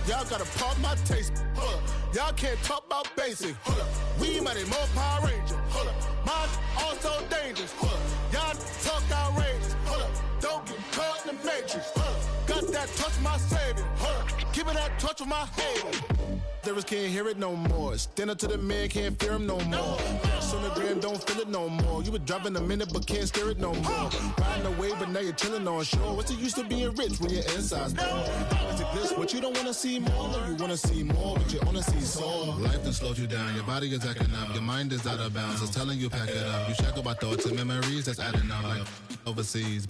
Y'all gotta pop my taste. Hold up. Y'all can't talk about basic. Hold up. We mighty more Power Ranger. Hold up. Mine also dangerous. Hold up. Y'all talk outrageous. Hold up. Don't get caught in the matrix. Hold up. Got that touch my savior. Hold up. Give me that touch with my haters. Lyrics can't hear it no more. Stand up to the man, can't fear him no more. Sonogram don't feel it no more. You were driving a minute but can't steer it no more. Riding away but now you're chilling on shore. What's the use of being rich when your inside's poor? Is it this what you don't wanna see more? No, you wanna see more, but you wanna see soul. Life done slowed you down, your body is acting up. Your mind is out of bounds, it's telling you pack it up. You shackle by thoughts and memories that's adding up. Like overseas,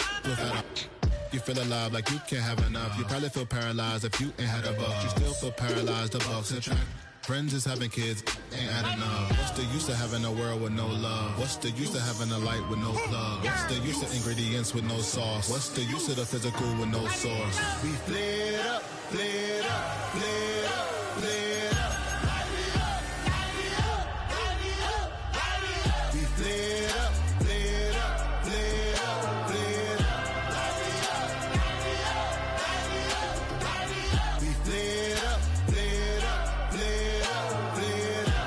you feel alive like you can't have enough. You probably feel paralyzed if you ain't had a buck. You still feel paralyzed, the bucks attract. Friends is having kids, ain't adding up. What's the use of having a world with no love? What's the use of having a light with no plug? What's the use of ingredients with no sauce? What's the use of the physical with no source? We flared up, flared up, flared up, flared up. We flared up, flared up, flared up, flared up. We flared up, flared up, flared up, flared up.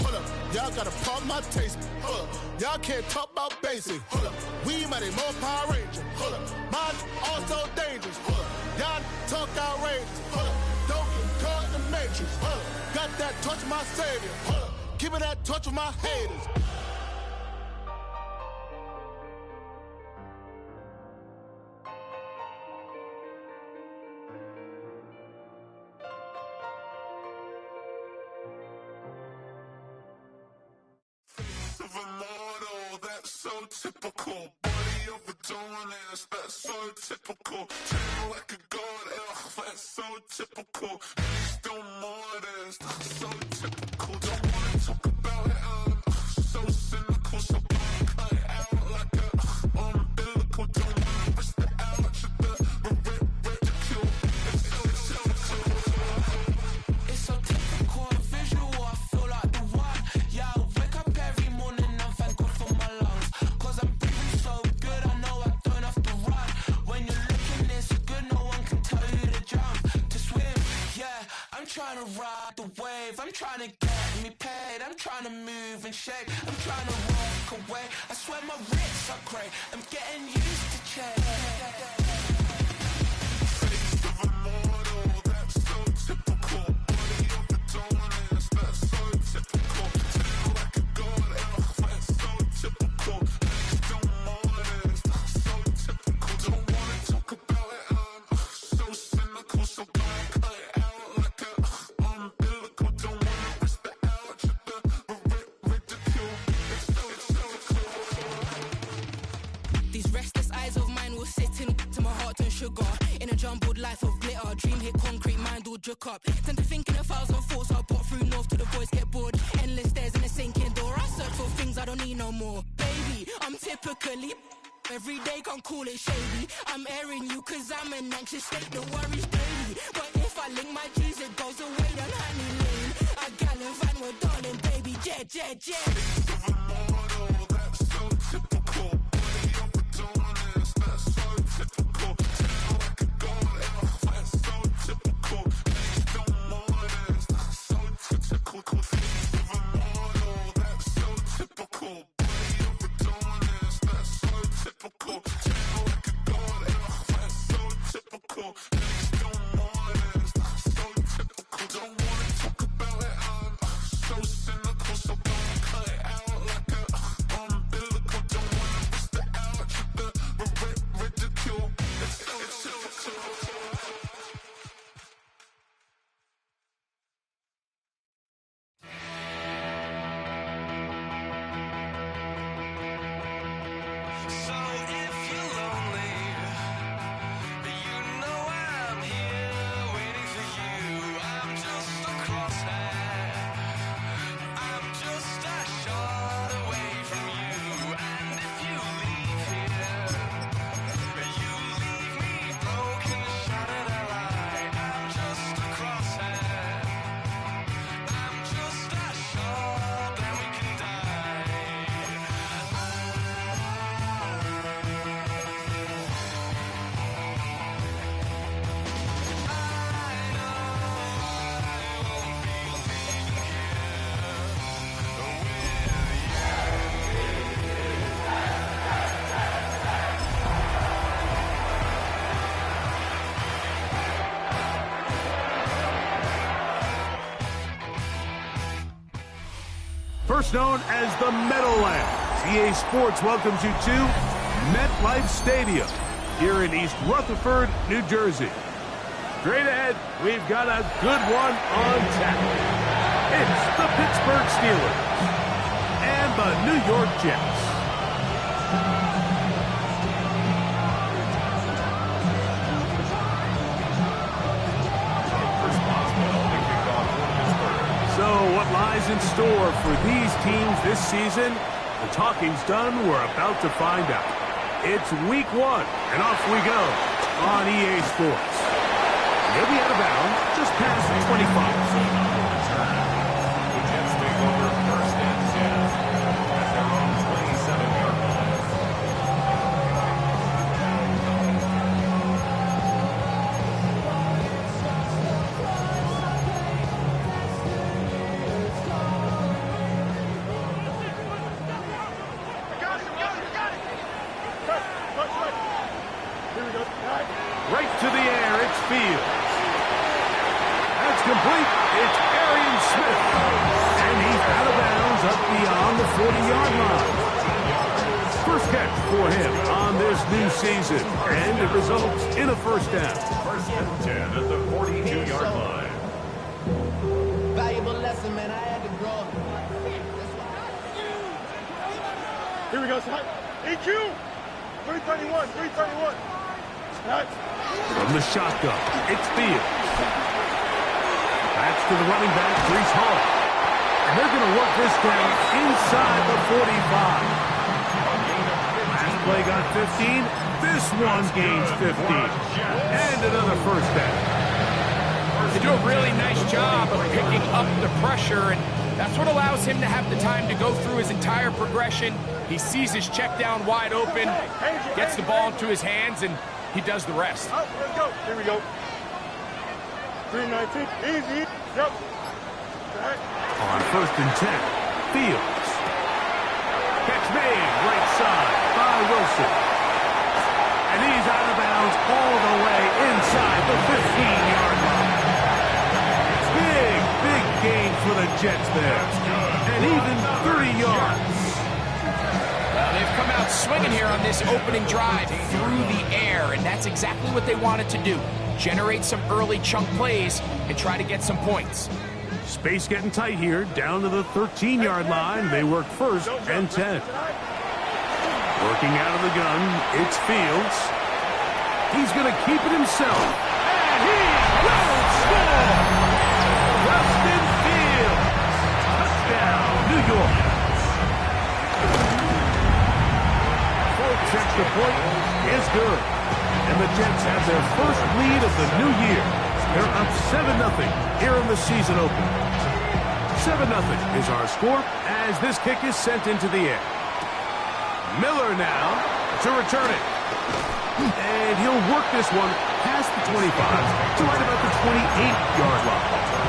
Hold up, y'all gotta pop my taste. Hold up, y'all can't talk about basic. Hold up, we mighty more Power Ranger. Hold up, mine also dangerous. Hold up, y'all talk outrageous. Hold up, don't get caught in the matrix. Hold up, got that touch my savior. Hold up, give me that touch with my haters. Of a model, that's so typical. Body of a Adonis, that's so typical. Tail like a god, that's so typical. Still modest, that's so typical. Don't wanna talk about it, so cynical. So cut it out like a umbilical. Don't wanna risk the ouch of the ridicule. It's so typical. It's so typical and visual, I feel like the one. Yeah, I wake up every morning and thank God for my lungs. Cause I'm breathing so good, I know I don't have to run. When you're looking this good, no one can tell you to jump, to swim. Yeah, I'm trying to ride the wave, I'm trying to get me paid, I'm trying to move and shake, I'm trying to walk away. I swear my wrists are great, I'm getting used to change. Face of a model, that's so typical. Body of a Adonis, that's so typical. Tail like a god, that's so typical. Still modest, that's so typical. Don't wanna talk about it, so cynical. So cut it out like a umbilical. Don't wanna risk the ouch of the ridicule. It's so typical. These restless eyes of mine will sit in to my heart and sugar. In a jumbled life of glitter, dream hit concrete, mind all jook up. Tend to think in 1,000 thoughts, I put through north to the voice, get bored. Endless stairs in a sinking door, I search for things I don't need no more. Baby, I'm typically every day, can't call it shady. I'm airing you cause I'm an anxious state, the worries daily. But if I link my G's, it goes away down honey lane. I gallivant with darling, baby, jet, jet, jet. Face of a model, that's so typical. Body of a Adonis, that's so typical. Tail like a god, that's so typical. Still modest, that's so typical. Face of a model, that's so typical. Body of a Adonis, that's so typical. Tail like a god, that's so typical. Still modest, that's so typical. Don't wanna talk about it, so cynical. So cut it out like a umbilical. Don't wanna risk the ouch of the ridicule. It's so typical. So if you're lonely, you know I'll first known as the Meadowlands, EA Sports welcomes you to MetLife Stadium here in East Rutherford, New Jersey. Straight ahead, we've got a good one on tap. It's the Pittsburgh Steelers and the New York Jets. So what lies in store for these teams this season? The talking's done. We're about to find out. It's week 1, and off we go on EA Sports. He'll be out of bounds just past the 25. The Jets take over first and 10 at their own 27-yard line. Right to the air, it's Fields. That's complete. It's Arian Smith. And he's out of bounds up beyond the 40-yard line. First catch for him on this new season. And it results in a first down. First and 10 at the 42-yard line. Valuable lesson, man. I had to grow. Here we go, son. EQ! 331, 331. From the shotgun, it's Fields. That's to the running back, Breece Hall. And they're going to work this down inside the 45. Last play got 15. This one gains 15. And another first down. They do a really nice job of picking up the pressure, and that's what allows him to have the time to go through his entire progression. He sees his check down wide open, gets the ball into his hands, and he does the rest. Let's go. Here we go. 319. Easy. Yep. On first and 10, Fields. Catch made, right side by Wilson. And he's out of bounds all the way inside the 15-yard line. Big gain for the Jets there. And even 30 yards. They've come out swinging here on this opening drive through the air, and that's exactly what they wanted to do. Generate some early chunk plays and try to get some points. Space getting tight here, down to the 13-yard line. They work first and 10. Working out of the gun, it's Fields. He's going to keep it himself. And he will score! Justin Fields! Touchdown, New York. Extra point is good. And the Jets have their first lead of the new year. They're up 7-0 here in the season opener. 7-0 is our score as this kick is sent into the air. Miller now to return it. And he'll work this one past the 25 to right about the 28-yard line.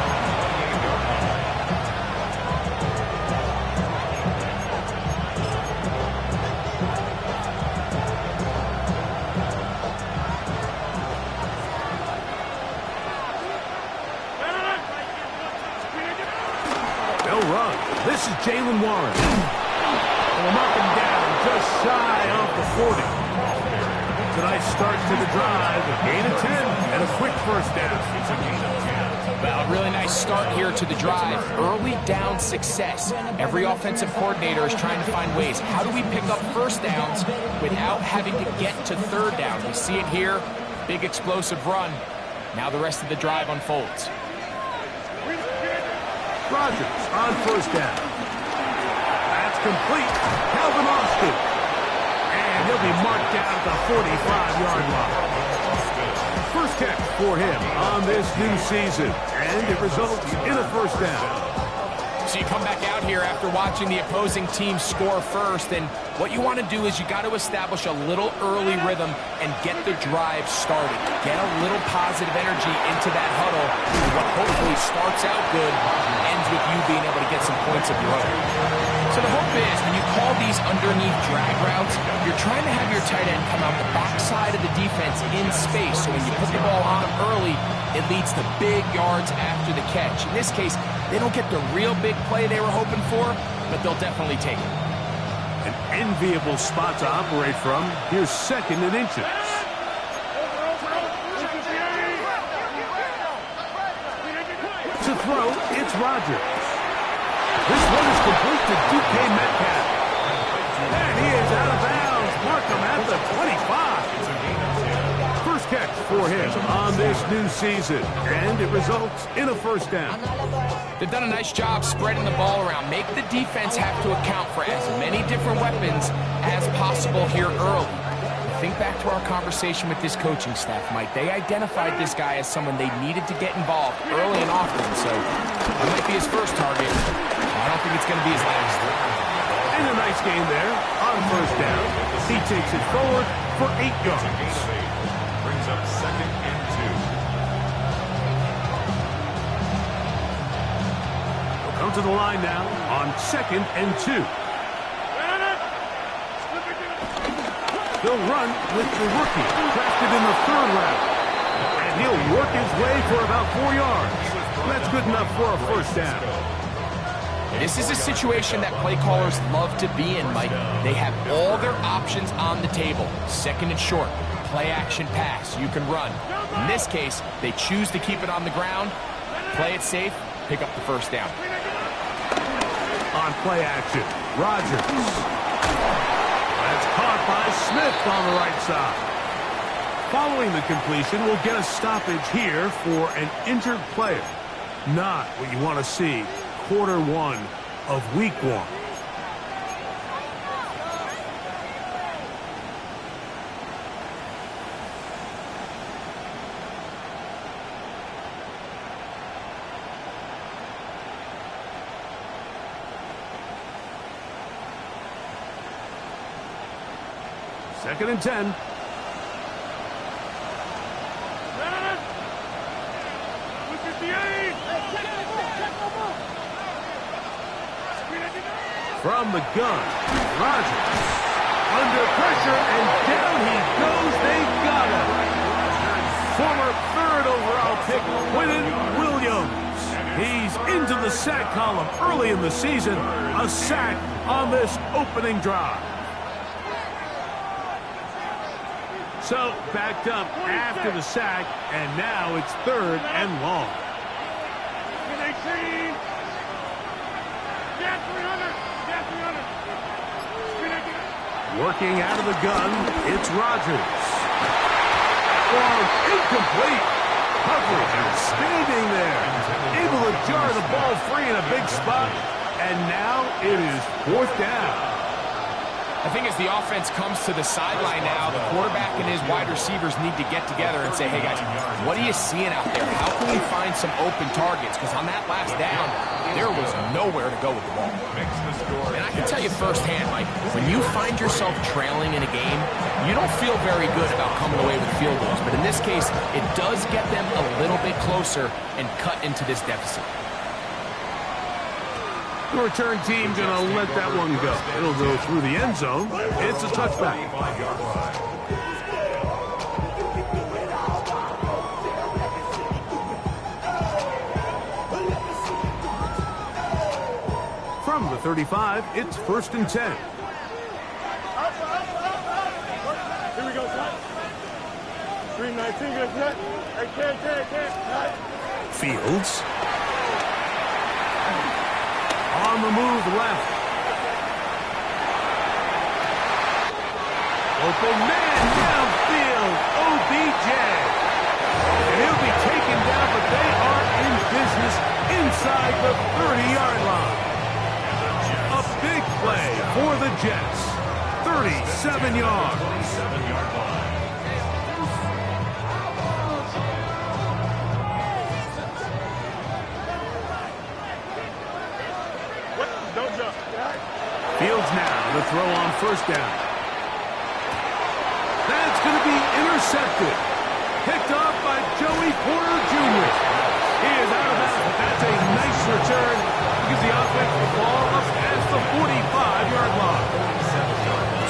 This is Jaylen Warren. And we'll mark him down just shy of the 40. It's a nice start to the drive. A gain of 10 and a quick first down. Well, a really nice start here to the drive. Early down success. Every offensive coordinator is trying to find ways. How do we pick up first downs without having to get to third down? We see it here. Big explosive run. Now the rest of the drive unfolds. Rodgers on first down. That's complete. Calvin Austin. And he'll be marked down at the 45-yard line. First catch for him on this new season. And it results in a first down. So you come back out here after watching the opposing team score first, and what you want to do is you got to establish a little early rhythm and get the drive started. Get a little positive energy into that huddle, and what hopefully starts out good ends with you being able to get some points of your own. So the hope is when you call these underneath drag routes, you're trying to have your tight end come out the backside of the defense in space, so when you put the ball on him early, it leads to big yards after the catch. In this case, they don't get the real big play they were hoping for, but they'll definitely take it. An enviable spot to operate from. Here's 2nd and inches. To throw, it's Rodgers. This one is complete to DK Metcalf. And he is out of bounds. Mark him at the 25. First catch for him on this new season. And it results in a first down. They've done a nice job spreading the ball around. Make the defense have to account for as many different weapons as possible here early. Think back to our conversation with this coaching staff, Mike. They identified this guy as someone they needed to get involved early and often, so it might be his first target. I don't think it's going to be his last. And a nice game there on first down. He takes it forward for 8 yards. Brings up 2nd and 2. He'll come to the line now on 2nd and 2. He'll run with the rookie, drafted in the 3rd round. And he'll work his way for about 4 yards. That's good enough for a first down. This is a situation that play callers love to be in, Mike. They have all their options on the table. 2nd and short, play action pass, you can run. In this case, they choose to keep it on the ground, play it safe, pick up the first down. On play action, Rodgers. That's caught by Smith on the right side. Following the completion, we'll get a stoppage here for an injured player. Not what you want to see quarter 1 of week 1. Second and 10. From the gun, Rodgers. Under pressure, and down he goes. They got him. Former 3rd overall pick, Quinnen Williams. He's into the sack column early in the season. A sack on this opening drive. So, backed up after the sack, and now it's 3rd and long. Working out of the gun, it's Rodgers. Oh, incomplete. Coverage outstanding there. Able to jar the ball free in a big spot, and now it is 4th down. I think as the offense comes to the sideline now, the quarterback and his wide receivers need to get together and say, hey, guys, what are you seeing out there? How can we find some open targets? Because on that last down, there was nowhere to go with the ball. And I can tell you firsthand, Mike, when you find yourself trailing in a game, you don't feel very good about coming away with field goals. But in this case, it does get them a little bit closer and cut into this deficit. The return team going to let that one go. It'll go through the end zone. It's a touchback. From the 35, it's 1st and 10. Here we go, cut. 319, good cut. Hey, can't. Fields. On the move left. Open man downfield. OBJ. And he'll be taken down, but they are in business inside the 30-yard line. A big play for the Jets. 37 yards. Fields now to throw on 1st down. That's going to be intercepted. Picked off by Joey Porter Jr. He is out of bounds, but that's a nice return. Gives the offense the ball up at the 45-yard line.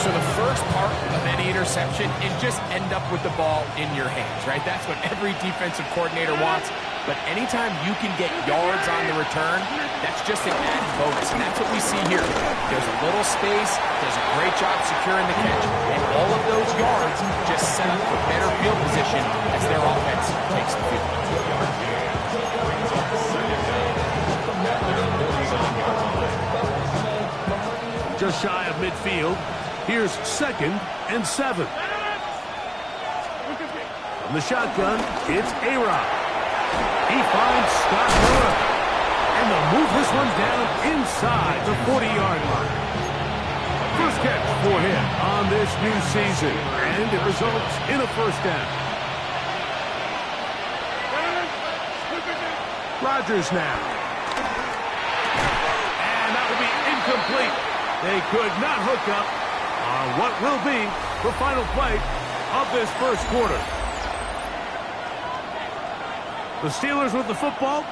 So the first part of any interception is just end up with the ball in your hands, right? That's what every defensive coordinator wants. but anytime you can get yards on the return, that's just an added bonus, and that's what we see here. There's a little space, does a great job securing the catch, and all of those yards just set up for better field position as their offense takes the field. Just shy of midfield. Here's 2nd and 7. From the shotgun, it's A-Rod. He finds Scott Miller. And they'll move this one down inside the 40-yard line. First catch for him on this new season. And it results in a first down. Rodgers now. And that will be incomplete. They could not hook up on what will be the final play of this first quarter. The Steelers with the football.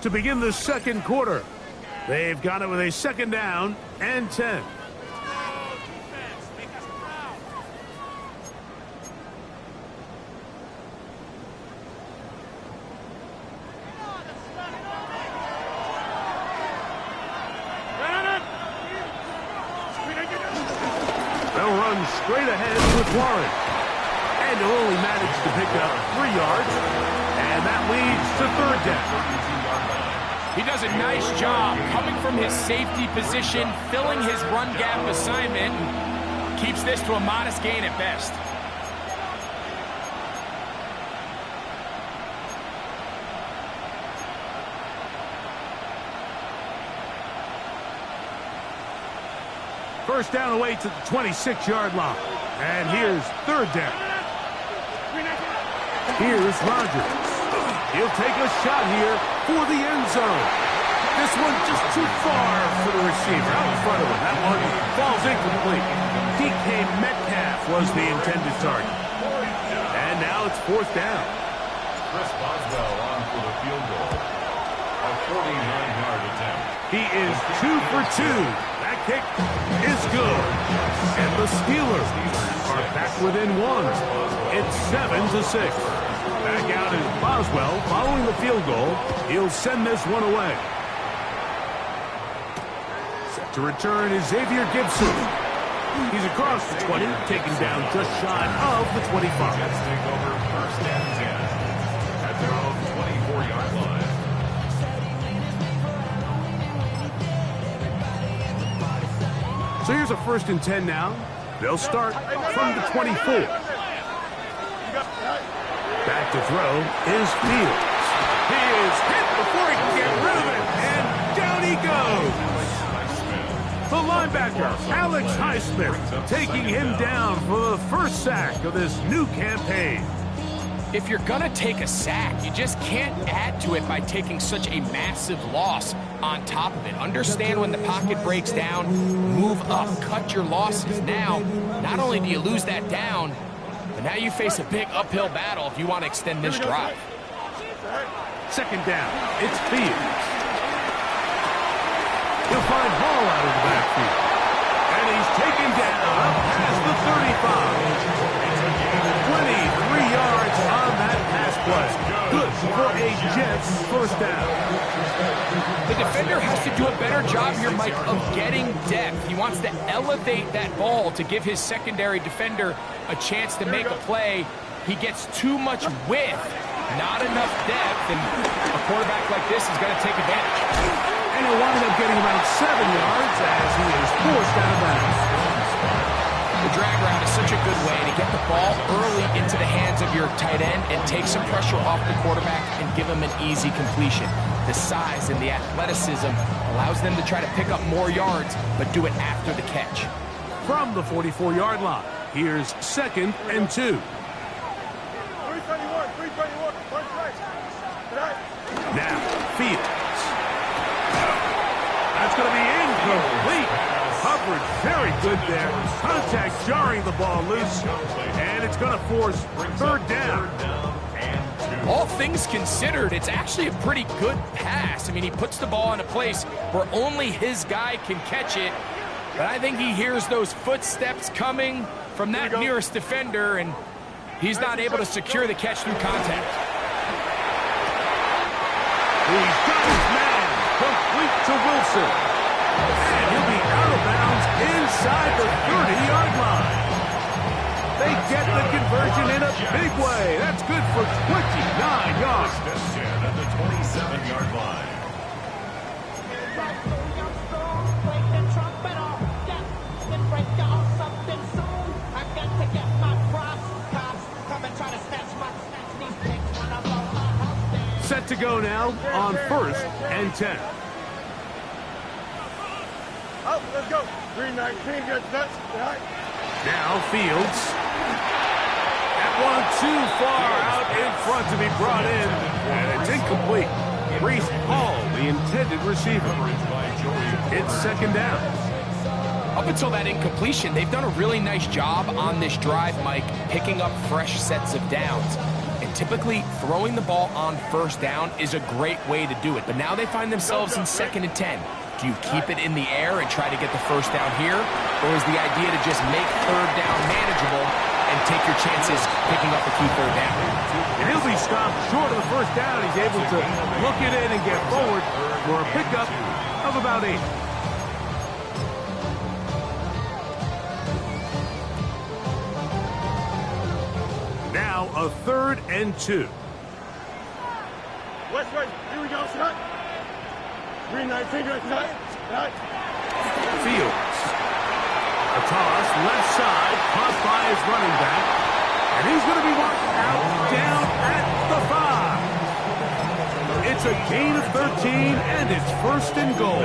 to begin the second quarter. They've got it with a second down and 10. They'll run straight ahead with Warren. And he'll only manage to pick up 3 yards. And that leads to third down. He does a nice job coming from his safety position, filling his run gap assignment, and keeps this to a modest gain at best. First down away to the 26-yard line. And here's third down. Here's Rodgers. He'll take a shot here for the end zone. This one just too far for the receiver out in front of him. That one falls incomplete. DK Metcalf was the intended target. And now it's fourth down. Chris Boswell on for the field goal. A 49-yard attempt. He is 2 for 2. That kick is good. And the Steelers are back within 1. It's 7-6. Back out is Boswell following the field goal. He'll send this one away. Set to return is Xavier Gibson. He's across the 20, taken down just shy of the 25. Jets take over first and 10 at their own 24-yard line. So here's a first and 10 now. They'll start from the 24. Back to throw is Fields. He is hit before he can get rid of it, and down he goes. The linebacker, Alex Highsmith, taking him down for the first sack of this new campaign. If you're going to take a sack, you just can't add to it by taking such a massive loss on top of it. Understand when the pocket breaks down, move up, cut your losses. Now, not only do you lose that down, but now you face a big uphill battle if you want to extend this drive. Second down, it's Fields. He'll find Hall out of the backfield. And he's taken down up past the 35. 23 yards on that pass play. Good for a Jets first down. The defender has to do a better job here, Mike, of getting depth. He wants to elevate that ball to give his secondary defender a chance to make a play. He gets too much width, not enough depth, and a quarterback like this is going to take advantage. And he'll wind up getting about 7 yards as he is forced out of bounds. The drag route is such a good way to get the ball early into the hands of your tight end and take some pressure off the quarterback and give him an easy completion. The size and the athleticism allows them to try to pick up more yards, but do it after the catch. From the 44-yard line, here's second and 2. 321, 321, one strike. Now, Fields. That's going to be incomplete. Coverage very good there. Contact jarring the ball loose. And it's going to force third down. All things considered, it's actually a pretty good pass. I mean, he puts the ball in a place where only his guy can catch it. But I think he hears those footsteps coming from that nearest defender, and he's not able to secure the catch through contact. He's got his man. Complete to Wilson. And he'll be out of bounds inside the 30-yard line. They get the conversion in a big way. That's good for 29 yards. At the 27-yard line. Set to go now on first and 10. Oh, let's go. 319 gets nuts. Now Fields. That one too far out in front to be brought in. And it's incomplete. Breece Hall, the intended receiver. It's second down. Up until that incompletion, they've done a really nice job on this drive, Mike, picking up fresh sets of downs. And typically throwing the ball on first down is a great way to do it. But now they find themselves in 2nd and 10. Do you keep it in the air and try to get the first down here? Or is the idea to just make 3rd down manageable and take your chances picking up a key 3rd down? And he'll be stopped short of the first down. He's able to look it in and get forward for a pickup of about 8. Now a 3rd and 2. West right. Here we go, Scott. 319, right. Fields. A toss, left side, caught by his running back. And he's going to be marked out down at the 5. It's a gain of 13, and it's 1st and goal.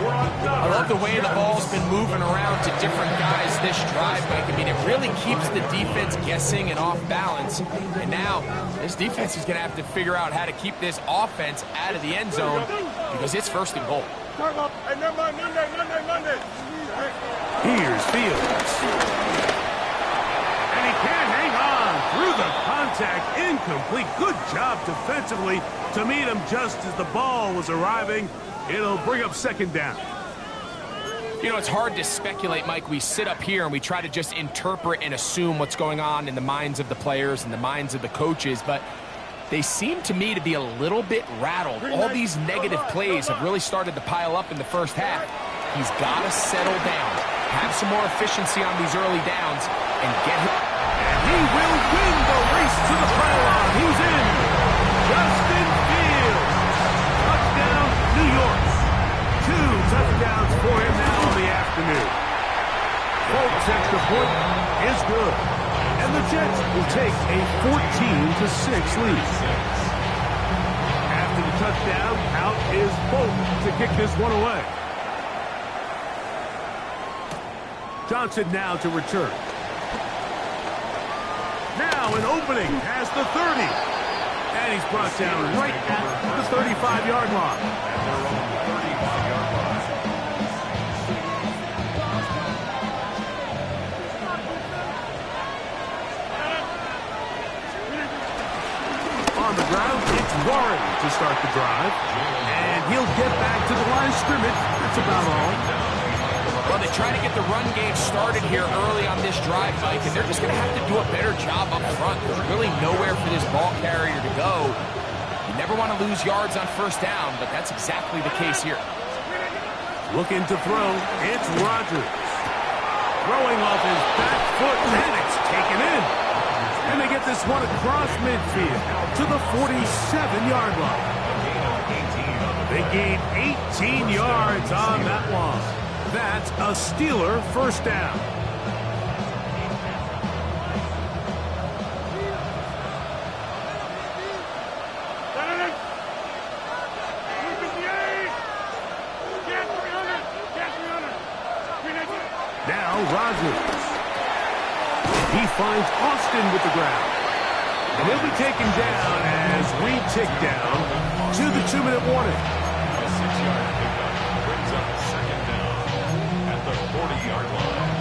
I love the way the ball's been moving around to different guys this drive, Mike. I mean, it really keeps the defense guessing and off balance. And now, this defense is going to have to figure out how to keep this offense out of the end zone because it's 1st and goal. Hey, never mind, Monday. Here's Fields. And he can't hang on through the contact. Incomplete. Good job defensively to meet him just as the ball was arriving. It'll bring up 2nd down. You know, it's hard to speculate, Mike. We sit up here and we try to just interpret and assume what's going on in the minds of the players and the minds of the coaches, but they seem to me to be a little bit rattled. All these negative plays have really started to pile up in the first half. He's got to settle down, have some more efficiency on these early downs, and get him. And he will win the race to the pylon. He's in. Justin Fields. Touchdown, New York. 2 touchdowns for him now in the afternoon. Folks, extra point is good. And the Jets will take a 14-6 lead. After the touchdown, out is Bolt to kick this one away. Johnson now to return. Now an opening past the 30. And he's brought down right at the 35-yard line. On the ground, it's Warren to start the drive. And he'll get back to the line of scrimmage. That's about all. Well, they try to get the run game started here early on this drive, Mike, and they're just going to have to do a better job up front. There's really nowhere for this ball carrier to go. You never want to lose yards on first down, but that's exactly the case here. Looking to throw, it's Rodgers. Throwing off his back foot, and it's taken in. And they get this one across midfield to the 47-yard line. They gain 18 yards on that one. That's a Steeler first down. Now Rodgers. He finds Austin with the ground. And he'll be taken down as we tick down to the 2-minute warning. A 6-yard pickup brings up 2nd down at the 40-yard line.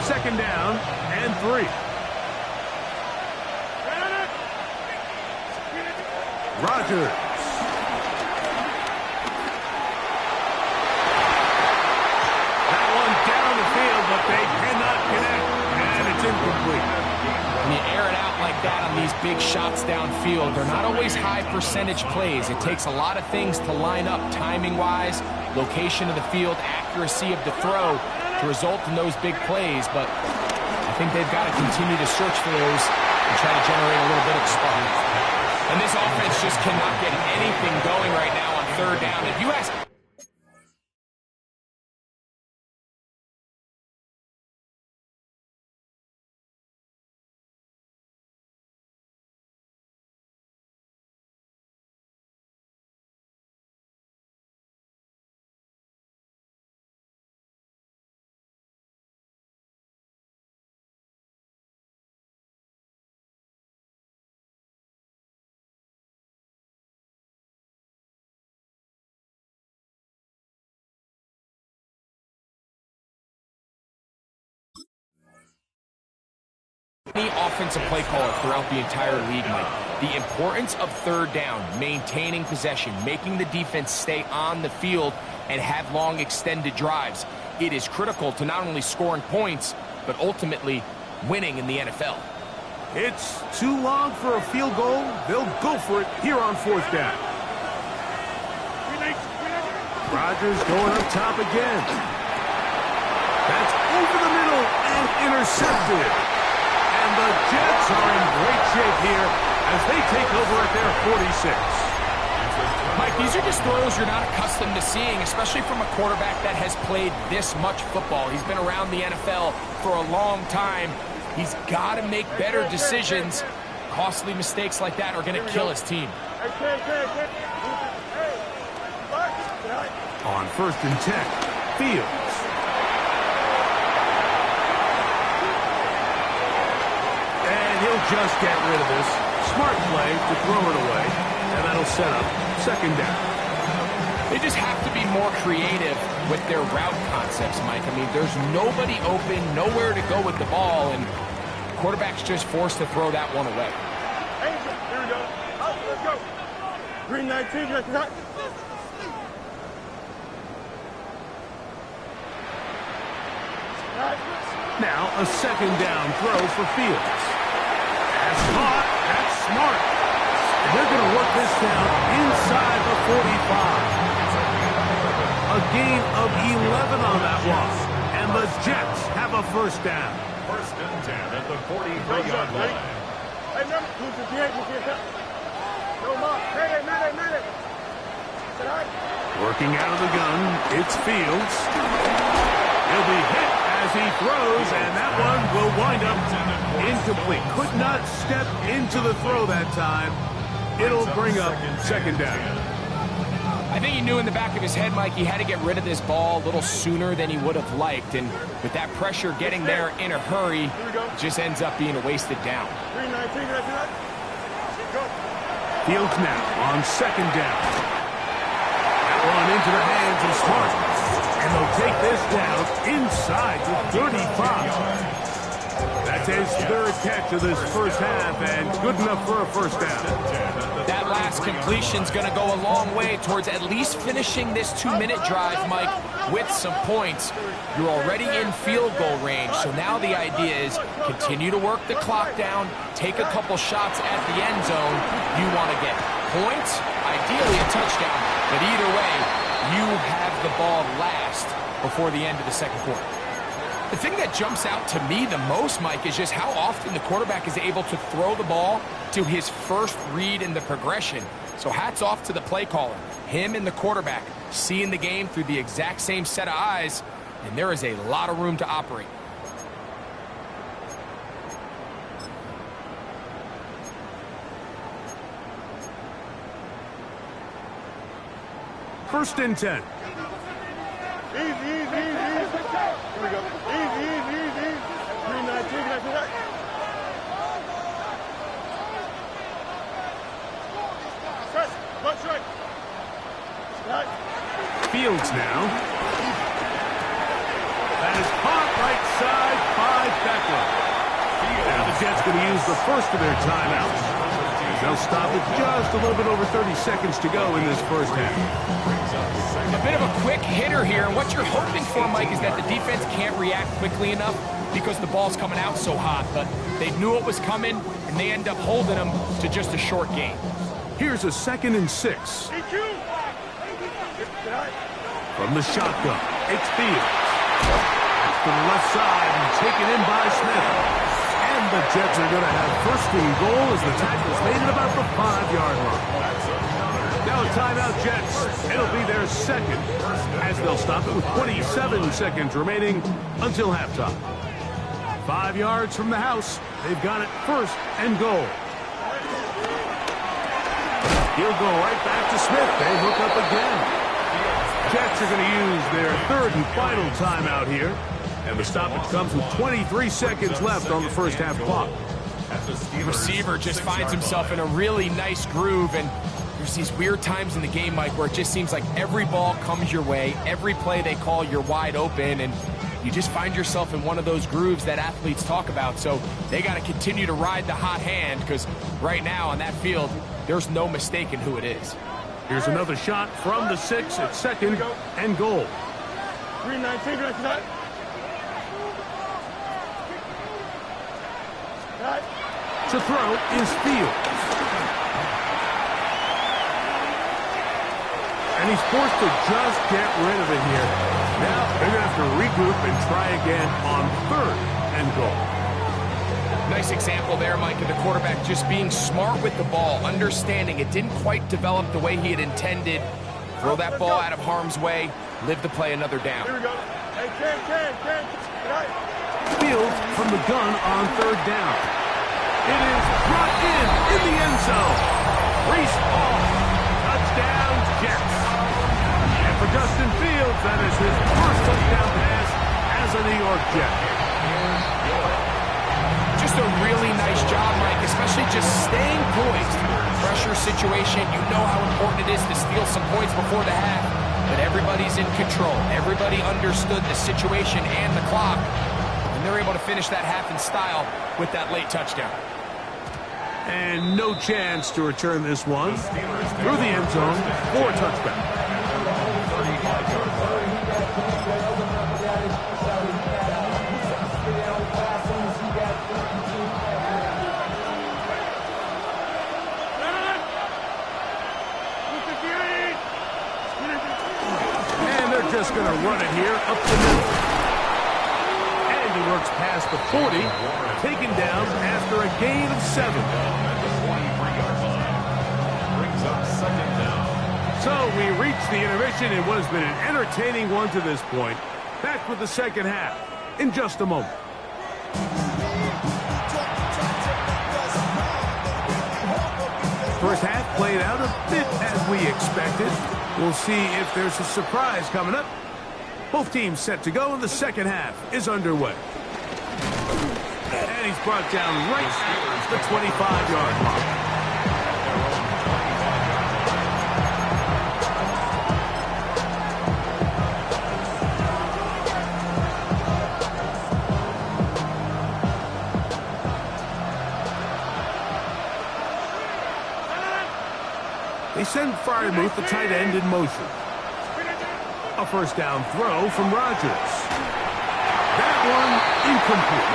2nd down and 3. Rodgers. That one down the field, but they cannot connect, and it's incomplete. When you air it out like that on these big shots downfield, they're not always high percentage plays. It takes a lot of things to line up timing-wise, location of the field, accuracy of the throw to result in those big plays, but I think they've got to continue to search for those and try to generate a little bit of spark. And this offense just cannot get anything going right now on 3rd down. If you ask Any offensive play caller throughout the entire league, Mike, the importance of third down, maintaining possession, making the defense stay on the field and have long extended drives. It is critical to not only scoring points, but ultimately winning in the NFL. It's too long for a field goal. They'll go for it here on fourth down. Rodgers going up top again. That's over the middle and intercepted. And the Jets are in great shape here as they take over at their 46. Mike, these are just throws you're not accustomed to seeing, especially from a quarterback that has played this much football. He's been around the NFL for a long time. He's got to make better decisions. Costly mistakes like that are going to kill his team. On 1st and 10, Fields. And he'll just get rid of this. Smart play to throw it away, and that'll set up 2nd down. They just have to be more creative with their route concepts, Mike. I mean, there's nobody open, nowhere to go with the ball, and the quarterback's just forced to throw that one away. Angel, here we go. Let's go. Green 19, let's go. Now a 2nd down throw for Fields. That's caught. That's smart. And they're going to work this down inside the 45. A gain of 11 on that one. And the Jets have a 1st down. 1st and 10 at the 43-yard line. Hey, number 258. No more. Ready. Working out of the gun, it's Fields. He'll be hit as he throws, and that one will wind up incomplete. Could not step into the throw that time. It'll bring up 2nd down. I think he knew in the back of his head, Mike, he had to get rid of this ball a little sooner than he would have liked. And with that pressure getting there in a hurry, it just ends up being a wasted down. Fields now on 2nd down. That one into the hands of Smart. And they'll take this down inside the 35. That's his 3rd catch of this first half, and good enough for a 1st down. That last completion's going to go a long way towards at least finishing this 2-minute drive, Mike, with some points. You're already in field goal range, so now the idea is continue to work the clock down, take a couple shots at the end zone. You want to get points, ideally a touchdown, but either way, you have the ball last before the end of the 2nd quarter. The thing that jumps out to me the most, Mike, is just how often the quarterback is able to throw the ball to his first read in the progression. So hats off to the play caller. Him and the quarterback seeing the game through the exact same set of eyes, and there is a lot of room to operate. First and 10. Easy. Here we go. Easy. 319, Let's right. Fields now. That is caught right side by Beckler. Now the Jets going to use the first of their timeouts. They'll stop it just a little bit over 30 seconds to go in this first half. A bit of a quick hitter here, and what you're hoping for, Mike, is that the defense can't react quickly enough because the ball's coming out so hot. But they knew it was coming, and they end up holding them to just a short gain. Here's a 2nd and 6. From the shotgun, it's Fields. To the left side and taken in by Smith. And the Jets are going to have 1st and goal as the tackle's made at about the 5-yard line. Now a timeout, Jets. It'll be their 2nd as they'll stop it with 27 seconds remaining until halftime. 5 yards from the house. They've got it 1st and goal. He'll go right back to Smith. They hook up again. Jets are going to use their 3rd and final timeout here. And the stoppage comes with 23 seconds left on the first half clock. The receiver just finds himself in a really nice groove, and there's these weird times in the game, Mike, where it just seems like every ball comes your way, every play they call, you're wide open, and you just find yourself in one of those grooves that athletes talk about. So they got to continue to ride the hot hand, because right now on that field, there's no mistaking who it is. Here's another shot from the 6 at second and goal. 319, direct tonight. To throw is Fields. And he's forced to just get rid of it here. Now they're going to have to regroup and try again on 3rd and goal. Nice example there, Mike, of the quarterback just being smart with the ball, understanding it didn't quite develop the way he had intended. Throw that ball out of harm's way, live to play another down. Here we go. Hey, Ken. Fields from the gun on 3rd down. It is brought in the end zone. Reese Hall. Touchdown, Jets. And for Justin Fields, that is his first touchdown pass as a New York Jet. Just a really nice job, Mike, especially just staying poised. Pressure situation, you know how important it is to steal some points before the half, but everybody's in control. Everybody understood the situation and the clock, and they're able to finish that half in style with that late touchdown. And no chance to return this one through the end zone for a touchback. And they're just going to run it here up the middle. And he works past the 40, taken down after a gain of 7. Brings up 2nd down. So we reach the intermission in what has been an entertaining one to this point. Back with the second half in just a moment. First half played out a bit as we expected. We'll see if there's a surprise coming up. Both teams set to go, and the second half is underway. And he's brought down right at the 25-yard line. They send Freiermuth, the tight end, in motion. A first down throw from Rodgers. That one incomplete.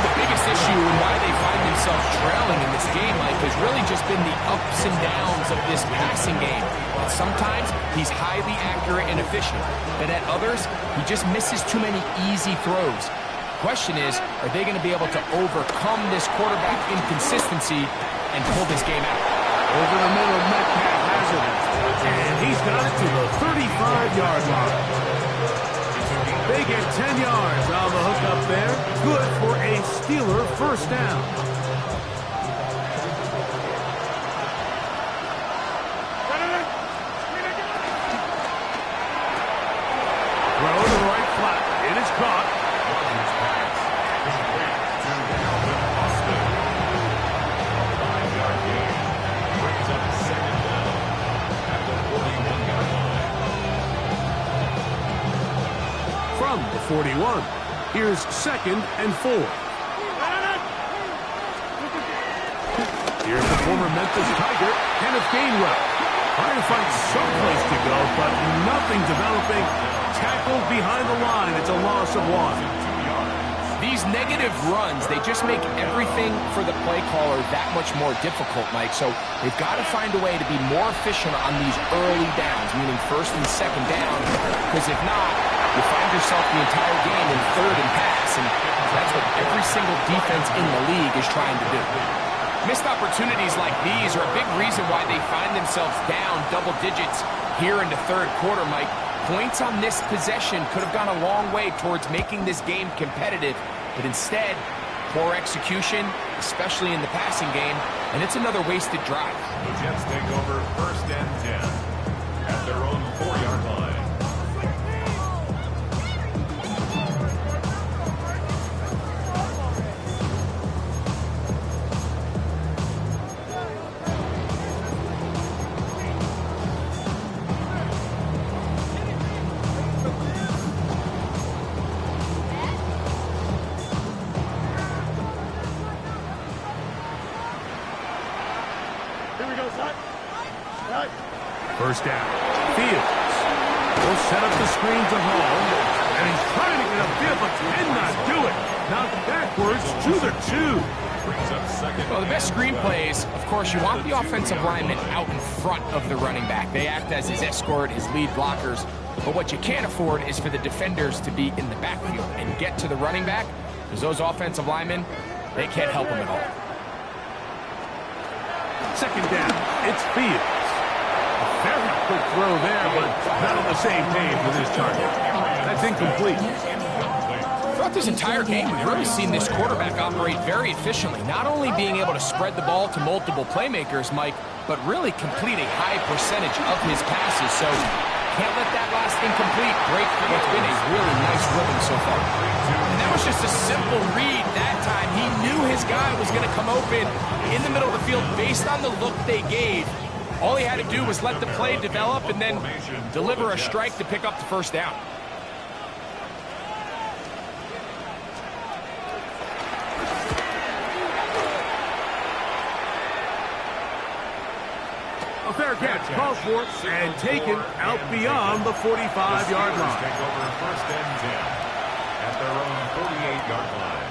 The biggest issue and why they find themselves trailing in this game, Mike, has really just been the ups and downs of this passing game. And sometimes he's highly accurate and efficient, but at others, he just misses too many easy throws. Question is, are they going to be able to overcome this quarterback inconsistency and pull this game out? Over the middle, Metcalf has it. And he's got it to the 35-yard line. They get 10 yards on the hook up there. Good for a Steeler first down. Throw to the right flat. It is caught. From the 41, here's 2nd and 4. Here's the former Memphis Tiger, Kenneth Gainwell. Trying to find someplace to go, but nothing developing. Tackled behind the line. It's a loss of 1. These negative runs, they just make everything for the play caller that much more difficult, Mike. So they've got to find a way to be more efficient on these early downs, meaning 1st and 2nd down, because if not, you find yourself the entire game in 3rd and pass, and that's what every single defense in the league is trying to do. Missed opportunities like these are a big reason why they find themselves down double digits here in the 3rd quarter, Mike. Points on this possession could have gone a long way towards making this game competitive, but instead, poor execution, especially in the passing game, and it's another wasted drive. The Jets take over 1st and 10 at their own 4-yard line. First down. Fields will set up the screen to Hall. And he's trying to get upfield, but cannot do it. Knocked backwards to the 2. Well, the best screen plays, of course, you want the offensive lineman out in front of the running back. They act as his escort, his lead blockers. But what you can't afford is for the defenders to be in the backfield and get to the running back, because those offensive linemen, they can't help him at all. Second down, it's Fields. A very quick throw there, but not on the same page with his target. That's incomplete. Throughout this entire game, we've really seen this quarterback operate very efficiently, not only being able to spread the ball to multiple playmakers, Mike, but really complete a high percentage of his passes. So can't let that last incomplete break what's been a really nice rhythm so far. And that was just a simple read that time. He knew his guy was going to come open in the middle of the field based on the look they gave. All he had to do was let the play develop and then deliver a strike to pick up the first down. A fair catch called for and taken out beyond the 45-yard line. Take over first and 10 at their own 48-yard line.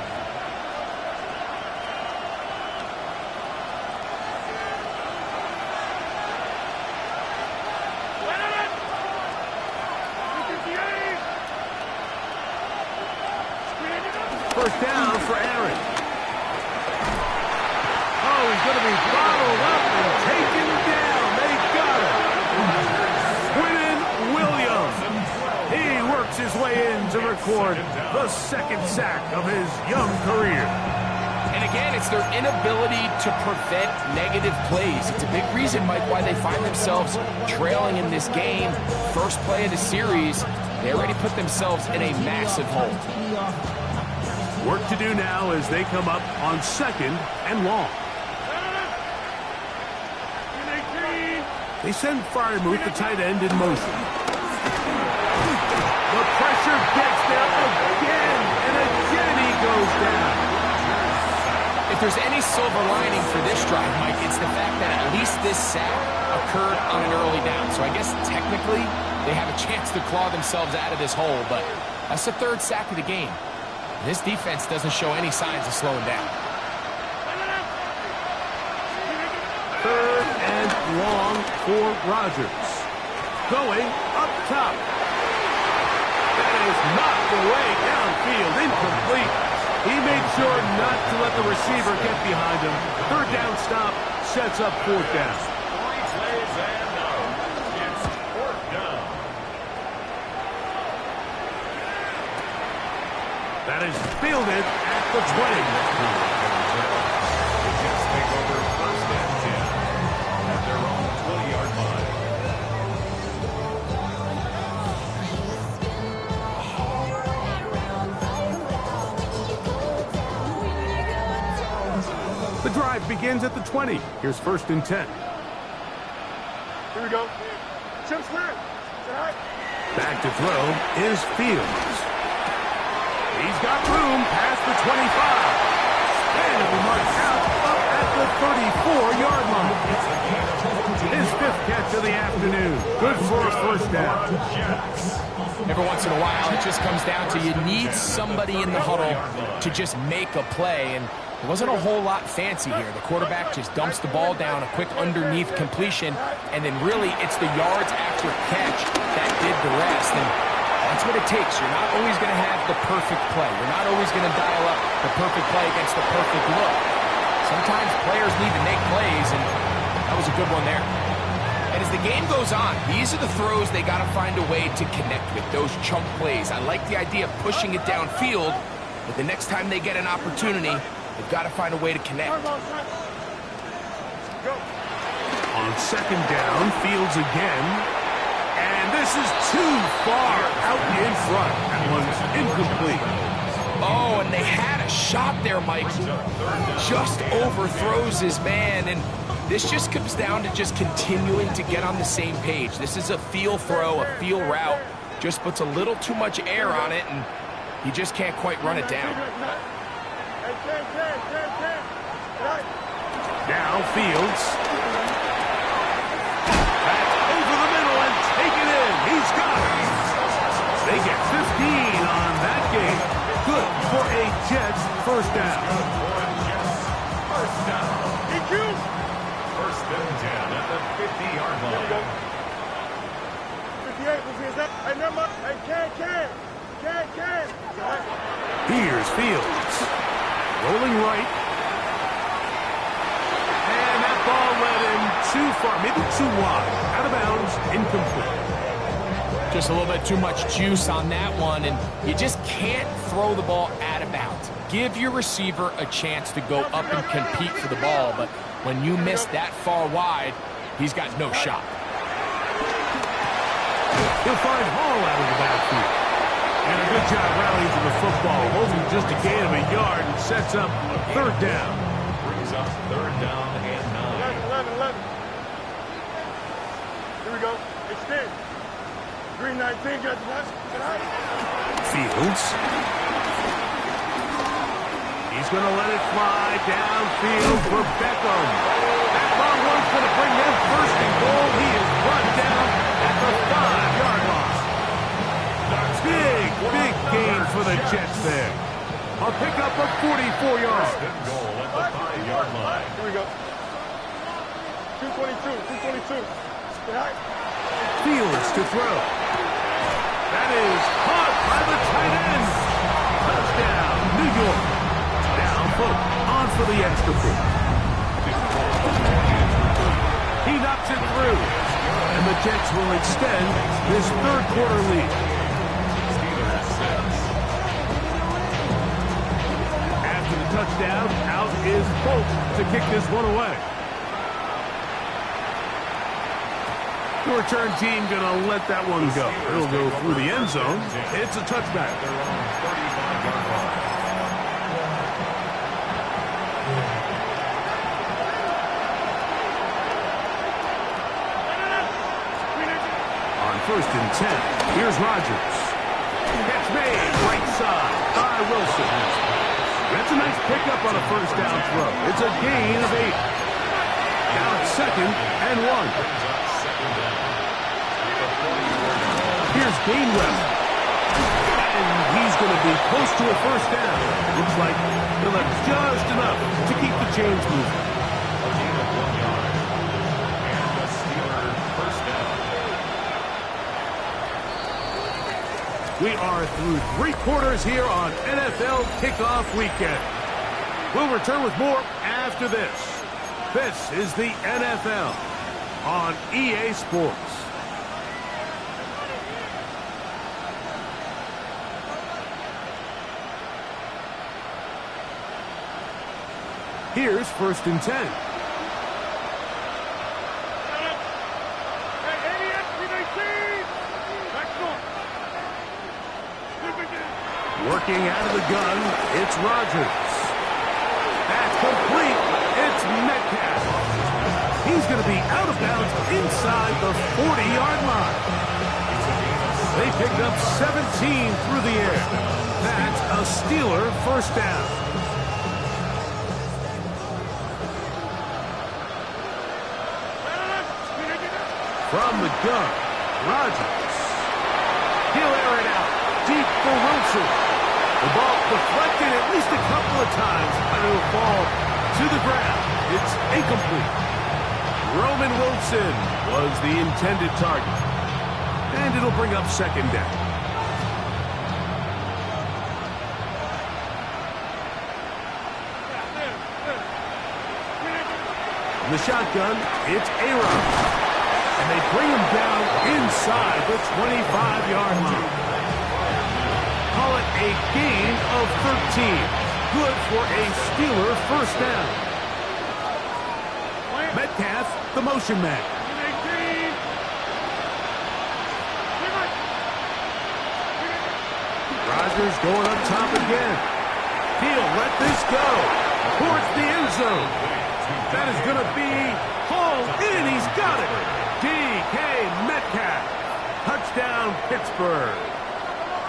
First down for Aaron. Oh, he's going to be bottled up and taken down. They got him. Quinnen Williams. He works his way in to record the second sack of his young career. And again, it's their inability to prevent negative plays. It's a big reason, Mike, why they find themselves trailing in this game. First play of the series, they already put themselves in a massive hole. Work to do now as they come up on second and long. They send Freiermuth, the tight end, in motion. The pressure gets there again, and again he goes down. If there's any silver lining for this drive, Mike, it's the fact that at least this sack occurred on an early down. So I guess technically they have a chance to claw themselves out of this hole, but that's the third sack of the game. This defense doesn't show any signs of slowing down. Third and long for Rodgers. Going up top. That is knocked away downfield, incomplete. He made sure not to let the receiver get behind him. Third down stop sets up fourth down. 3 plays and out. It's fourth down. That is fielded at the 20. The Jets take over first and 10 at their own 20-yard line. The drive begins at the 20. Here's first and 10. Here we go. Chip's clear. Back to throw is Fields. He's got room past the 25. And he marks out up at the 34-yard line. His fifth catch of the afternoon. Good for a first down. Every once in a while, it just comes down to you need somebody in the huddle to just make a play, and it wasn't a whole lot fancy here. The quarterback just dumps the ball down, a quick underneath completion, and then really it's the yards after catch that did the rest. And that's what it takes. You're not always going to have the perfect play. You're not always going to dial up the perfect play against the perfect look. Sometimes players need to make plays, and that was a good one there. And as the game goes on, these are the throws they got to find a way to connect with, those chunk plays. I like the idea of pushing it downfield, but the next time they get an opportunity, they've got to find a way to connect. On second down, Fields again. And this is too far out in front. That one's incomplete. Oh, and they had a shot there, Mike. Just overthrows his man, and this just comes down to just continuing to get on the same page. This is a feel throw, a feel route. Just puts a little too much air on it, and he just can't quite run it down. Now Fields. first down. First down. EQ. First and 10 at the 50-yard There we go. line. 58. What's his that? Hey, never mind. Hey, can. All right. Here's Fields. Rolling right. And that ball led him too far, maybe too wide. Out of bounds, incomplete. Just a little bit too much juice on that one, and you just can't throw the ball out of bounds. Give your receiver a chance to go up and compete for the ball, but when you miss that far wide, he's got no shot. He'll find Hall out of the backfield. And a good job rallying to the football. Holding just a gain of a yard and sets up third down. Brings up third down and 9. 11. Here we go. Extend. Green 19, got the last. Fields. He's going to let it fly downfield for Beckham. That long one's going to bring them first and goal. He is brought down at the 5-yard line. Big gain for the Jets there. A pickup of 44 yards. First and goal at the 5-yard line. Here we go. 222. Fields to throw. That is caught by the tight end. Touchdown, New York. Now Folk on for the extra point. He knocks it through. And the Jets will extend this third quarter lead. After the touchdown, out is Folk to kick this one away. The return team going to let that one go. It'll go through the end zone. It's a touchback. Their own 35-yard line. On first and 10, here's Rodgers. Catch made, right side by Wilson. That's a nice pickup on a first down throw. It's a gain of 8. Now it's second and 1. Here's Gainwell. And he's going to be close to a first down. Looks like he'll have just enough to keep the chains moving. A gain of 1 yard. And the Steelers first down. We are through 3 quarters here on NFL Kickoff Weekend. We'll return with more after this. This is the NFL on EA Sports. Here's first and 10. Working out of the gun, it's Rodgers. That's complete. It's Metcalf. He's going to be out of bounds inside the 40-yard line. They picked up 17 through the air. That's a Steeler first down. From the gun, Rodgers. He'll air it out deep for Wilson. The ball deflected at least a couple of times, but it'll fall to the ground. It's incomplete. Roman Wilson was the intended target. And it'll bring up second down. In the shotgun, it's Aaron. And they bring him down inside the 25-yard line. Call it a gain of 13. Good for a Steeler first down. Metcalf, the motion man. Rodgers going up top again. He'll let this go towards the end zone. That is going to be hauled in. He's got it. DK Metcalf. Touchdown, Pittsburgh.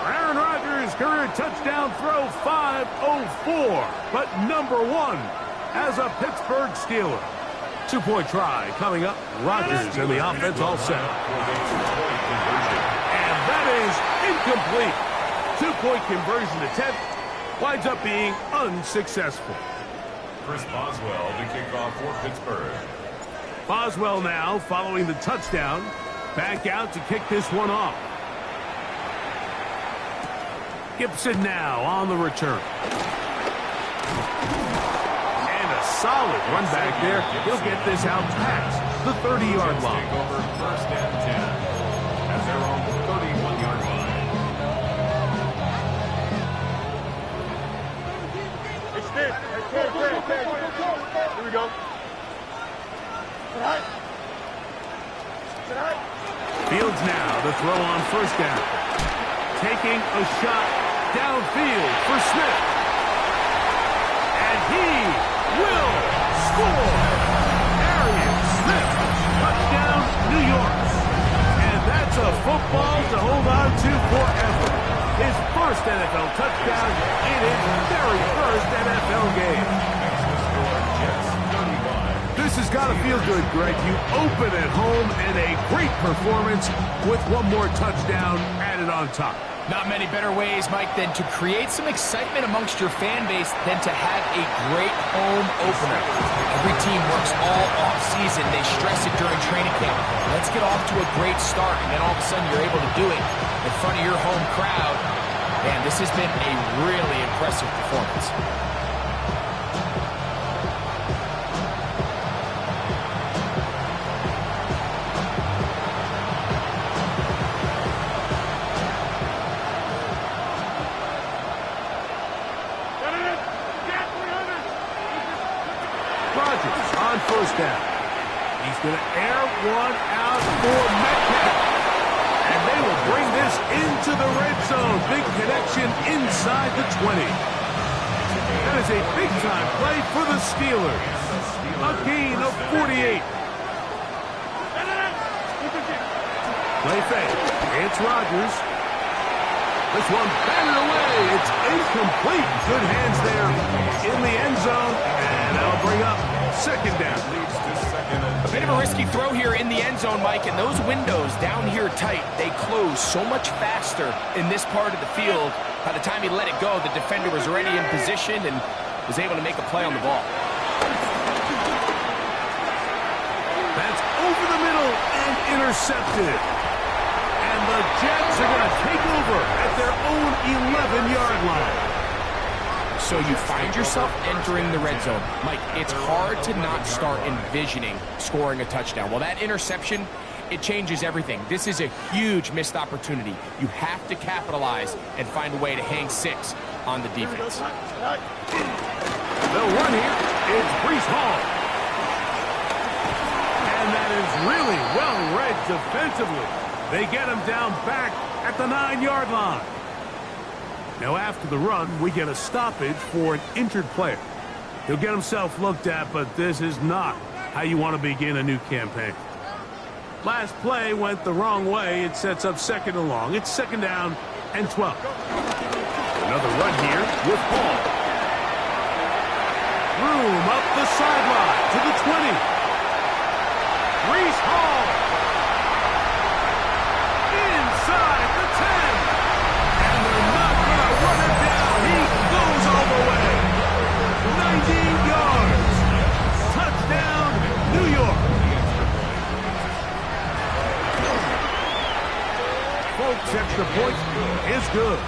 Aaron Rodgers' career touchdown throw 504, but number 1 as a Pittsburgh Steeler. 2-point try coming up. Rodgers and the offense all set. And that is incomplete. 2-point conversion attempt. winds up being unsuccessful. Chris Boswell to kick off for Pittsburgh. Boswell now, following the touchdown, back out to kick this one off. Gibson now on the return. And a solid run back there. He'll get this out past the 30-yard line. Take over 1st and 10 as they're on the 31-yard line. Extend. Here we go. Tonight. Fields now, the throw on 1st down. Taking a shot downfield for Smith. And he will score. Arian Smith, touchdown, New York. And that's a football to hold on to forever. His first NFL touchdown in his very first NFL game. This has got to feel good, Greg. You open at home and a great performance with one more touchdown added on top. Not many better ways, Mike, than to create some excitement amongst your fan base than to have a great home opener. Every team works all off-season. They stress it during training camp. Let's get off to a great start, and then all of a sudden you're able to do it in front of your home crowd. Man, this has been a really impressive performance. On 1st down. He's going to air one out for Metcalf. And they will bring this into the red zone. Big connection inside the 20. That is a big-time play for the Steelers. A gain of 48. Play fake. It's Rodgers. This one batted away. It's incomplete. Good hands there in the end zone. And that'll bring up 2nd down. A bit of a risky throw here in the end zone, Mike, and those windows down here tight, they close so much faster in this part of the field. By the time he let it go, the defender was already in position and was able to make a play on the ball. That's over the middle and intercepted. And the Jets are going to take over at their own 11-yard line. So you find yourself entering the red zone. Mike, it's hard to not start envisioning scoring a touchdown. Well, that interception, it changes everything. This is a huge missed opportunity. You have to capitalize and find a way to hang 6 on the defense. The run here is Breece Hall. And that is really well read defensively. They get him down back at the 9-yard line. Now, after the run, we get a stoppage for an injured player. He'll get himself looked at, but this is not how you want to begin a new campaign. Last play went the wrong way. It sets up 2nd and long. It's 2nd down and 12. Another run here with Hall. Room up the sideline to the 20. Breece Hall. Inside the 10. And they're not going to run him down. He goes all the way. 90 yards. Touchdown, New York. Folks, extra point is good.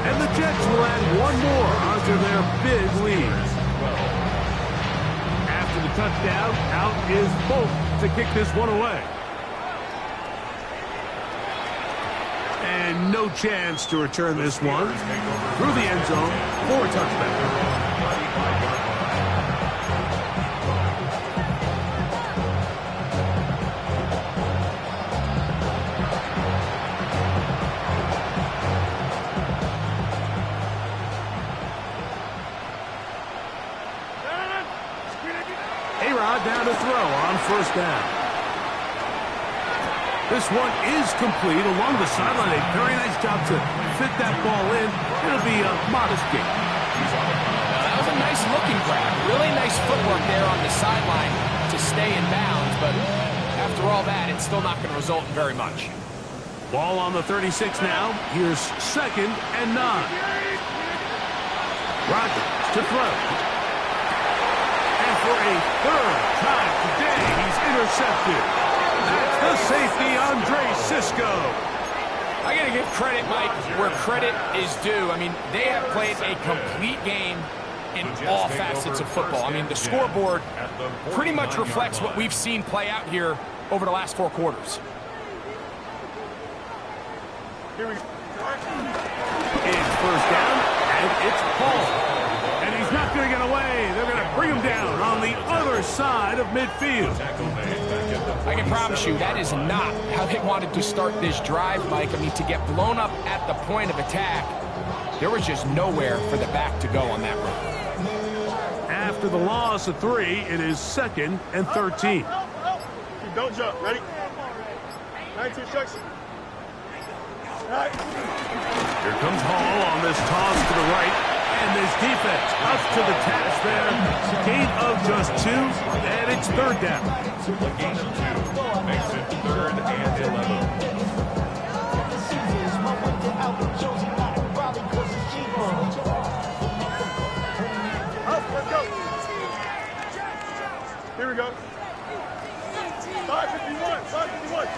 And the Jets will add one more onto their big lead. After the touchdown, out is Folk to kick this one away. And no chance to return this one through the end zone for a touchback. A-Rod down to throw on 1st down. This one is complete along the sideline. A very nice job to fit that ball in. It'll be a modest gain. That was a nice looking grab. Really nice footwork there on the sideline to stay in bounds, but after all that, it's still not going to result in very much. Ball on the 36 now. Here's 2nd and 9. Rodgers to throw. And for a third time today, he's intercepted. That's the safety, Andre Cisco. I got to give credit, Mike, where credit is due. I mean, they have played a complete game in all facets of football. I mean, the scoreboard pretty much reflects what we've seen play out here over the last 4 quarters. Here we go. It's first down, and it's Paul. And he's not going to get away. They're going to bring him down on the other side of midfield. I can promise you that is not how they wanted to start this drive, Mike. I mean, to get blown up at the point of attack, there was just nowhere for the back to go on that run. After the loss of 3, it is 2nd and 13. Don't jump. Ready? 19 instruction. Right. Here comes Hall on this toss to the right. And this defense up to the task there. Gain of just 2, and it's 3rd down. The gain of 2 makes it 3rd and 11. Up, let's go. Here we go. 551, 551.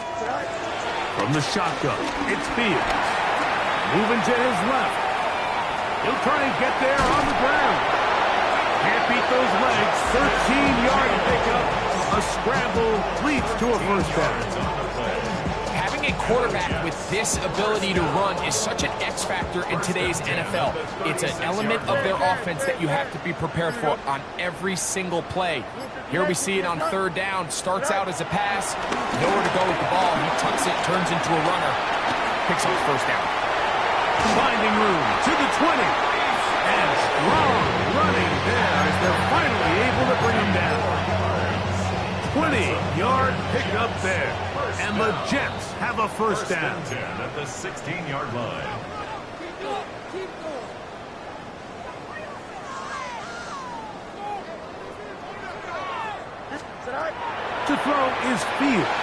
From the shotgun, it's Fields. Moving to his left. He'll try and get there on the ground. Can't beat those legs. 13-yard pickup. A scramble leads to a first down. Having a quarterback with this ability to run is such an X factor in today's NFL. It's an element of their offense that you have to be prepared for on every single play. Here we see it on 3rd down. Starts out as a pass. Nowhere to go with the ball. He tucks it, turns into a runner. Picks up first down. Finding room to the 20. And strong running there as they're finally able to bring him down. 20-yard pickup there. And the Jets have a first down. At the 16-yard line. To throw is Fields.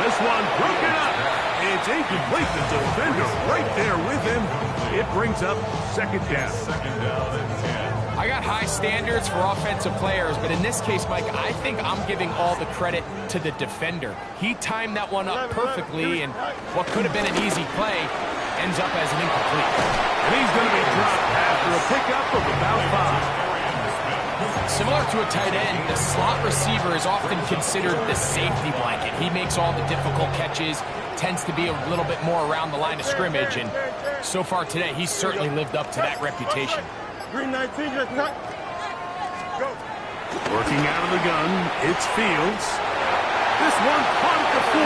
This one broken up. It's incomplete. The defender right there with him. It brings up 2nd down. 2nd down and 10. I got high standards for offensive players, but in this case, Mike, I think I'm giving all the credit to the defender. He timed that one up perfectly, and what could have been an easy play ends up as an incomplete. And he's going to be dropped after a pickup of about 5. Similar to a tight end, the slot receiver is often considered the safety blanket. He makes all the difficult catches, tends to be a little bit more around the line of scrimmage, and so far today, he's certainly lived up to that reputation. Green 19, just not. Go. Working out of the gun, it's Fields. This one caught at the 4.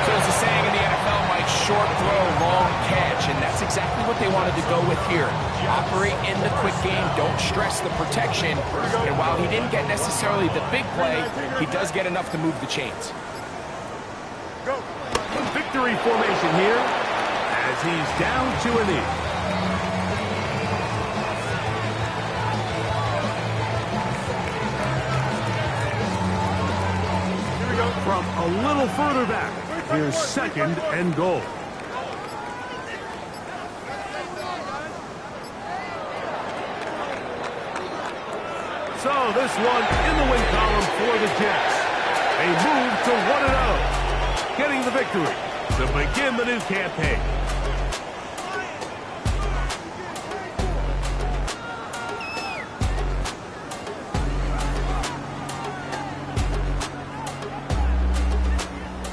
So as the saying in the NFL, Mike, short throw, long catch, and that's exactly what they wanted to go with here. Operate in the quick game, don't stress the protection, and while he didn't get necessarily the big play, he does get enough to move the chains. Go. Victory formation here as he's down to a knee. Here we go. From a little further back, here's 2nd and goal. So this one in the win column for the Jets. They move to 1-0, getting the victory to begin the new campaign.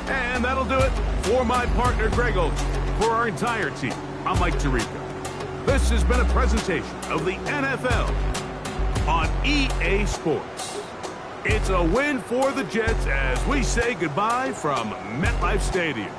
And that'll do it for my partner, Greg Olsen. For our entire team, I'm Mike Tirico. This has been a presentation of the NFL on EA Sports. It's a win for the Jets as we say goodbye from MetLife Stadium.